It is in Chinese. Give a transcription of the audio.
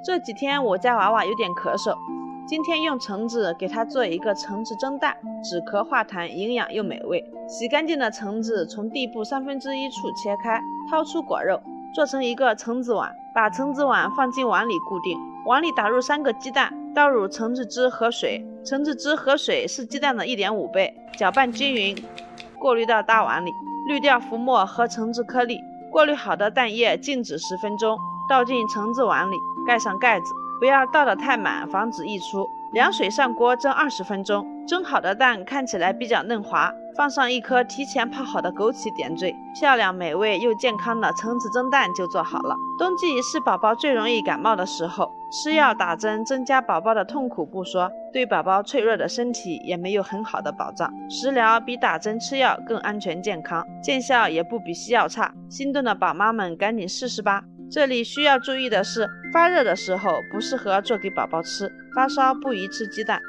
这几天我家娃娃有点咳嗽，今天用橙子给他做一个橙子蒸蛋，止咳化痰，营养又美味。洗干净的橙子从地部1/3处切开，掏出果肉，做成一个橙子碗，把橙子碗放进碗里固定，碗里打入3个鸡蛋，倒入橙子汁和水，橙子汁和水是鸡蛋的1.5倍，搅拌均匀，过滤到大碗里，滤掉浮沫和橙子颗粒。过滤好的蛋液静止10分钟，倒进橙子碗里，盖上盖子，不要倒得太满，防止溢出。凉水上锅蒸20分钟，蒸好的蛋看起来比较嫩滑，放上1颗提前泡好的枸杞点缀，漂亮美味又健康的橙子蒸蛋就做好了。冬季是宝宝最容易感冒的时候，吃药打针增加宝宝的痛苦不说，对宝宝脆弱的身体也没有很好的保障。食疗比打针吃药更安全健康，见效也不比西药差，心动的宝妈们赶紧试试吧。这里需要注意的是，发热的时候不适合做给宝宝吃，发烧不宜吃鸡蛋。